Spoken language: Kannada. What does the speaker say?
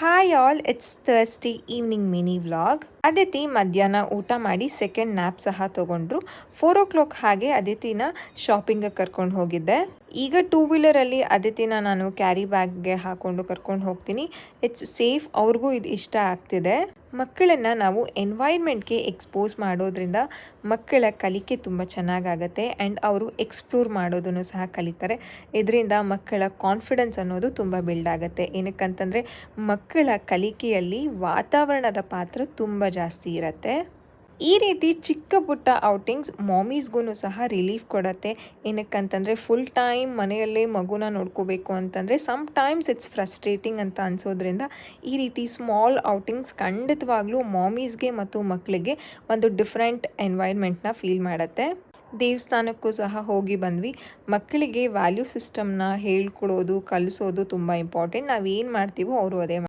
Hi all, it's Thursday evening mini vlog. Aditi ಮಧ್ಯಾಹ್ನ ಊಟ ಮಾಡಿ ಸೆಕೆಂಡ್ ನ್ಯಾಪ್ ಸಹ ತೊಗೊಂಡ್ರು. 4 o'clock ಹಾಗೆ ಅದಿತಿನ ಶಾಪಿಂಗ್ ಕರ್ಕೊಂಡು ಹೋಗಿದ್ದೆ. ಈಗ 2 ವೀಲರಲ್ಲಿ ಅದಿತಿನ ನಾನು ಕ್ಯಾರಿ ಬ್ಯಾಗ್ಗೆ ಹಾಕೊಂಡು ಕರ್ಕೊಂಡು ಹೋಗ್ತೀನಿ. ಇಟ್ಸ್ ಸೇಫ್, ಅವ್ರಿಗೂ ಇದು ಇಷ್ಟ ಆಗ್ತಿದೆ. ಮಕ್ಕಳನ್ನು ನಾವು ಎನ್ವೈರ್ಮೆಂಟ್ಗೆ ಎಕ್ಸ್ಪೋಸ್ ಮಾಡೋದ್ರಿಂದ ಮಕ್ಕಳ ಕಲಿಕೆ ತುಂಬ ಚೆನ್ನಾಗಾಗತ್ತೆ ಆ್ಯಂಡ್ ಅವರು ಎಕ್ಸ್ಪ್ಲೋರ್ ಮಾಡೋದನ್ನು ಸಹ ಕಲಿತಾರೆ. ಇದರಿಂದ ಮಕ್ಕಳ ಕಾನ್ಫಿಡೆನ್ಸ್ ಅನ್ನೋದು ತುಂಬ ಬಿಲ್ಡ್ ಆಗುತ್ತೆ. ಏನಕ್ಕಂತಂದರೆ ಮಕ್ಕಳ ಕಲಿಕೆಯಲ್ಲಿ ವಾತಾವರಣದ ಪಾತ್ರ ತುಂಬ ಜಾಸ್ತಿ ಇರುತ್ತೆ. ಈ ರೀತಿ ಚಿಕ್ಕ ಪುಟ್ಟ ಔಟಿಂಗ್ಸ್ ಮಾಮೀಸ್ಗೂ ಸಹ ರಿಲೀಫ್ ಕೊಡುತ್ತೆ. ಏನಕ್ಕಂತಂದರೆ ಫುಲ್ ಟೈಮ್ ಮನೆಯಲ್ಲೇ ಮಗುನ ನೋಡ್ಕೋಬೇಕು ಅಂತಂದರೆ ಸಮ್ ಟೈಮ್ಸ್ ಇಟ್ಸ್ ಫ್ರಸ್ಟ್ರೇಟಿಂಗ್ ಅಂತ ಅನಿಸೋದ್ರಿಂದ ಈ ರೀತಿ ಸ್ಮಾಲ್ ಔಟಿಂಗ್ಸ್ ಖಂಡಿತವಾಗ್ಲೂ ಮಾಮೀಸ್ಗೆ ಮತ್ತು ಮಕ್ಕಳಿಗೆ ಒಂದು ಡಿಫ್ರೆಂಟ್ ಎನ್ವೈರ್ಮೆಂಟ್ನ ಫೀಲ್ ಮಾಡುತ್ತೆ. ದೇವಸ್ಥಾನಕ್ಕೂ ಸಹ ಹೋಗಿ ಬಂದ್ವಿ. ಮಕ್ಕಳಿಗೆ ವ್ಯಾಲ್ಯೂ ಸಿಸ್ಟಮ್ನ ಹೇಳ್ಕೊಡೋದು ಕಲಿಸೋದು ತುಂಬ ಇಂಪಾರ್ಟೆಂಟ್. ನಾವೇನು ಮಾಡ್ತೀವೋ ಅವರು ಅದೇ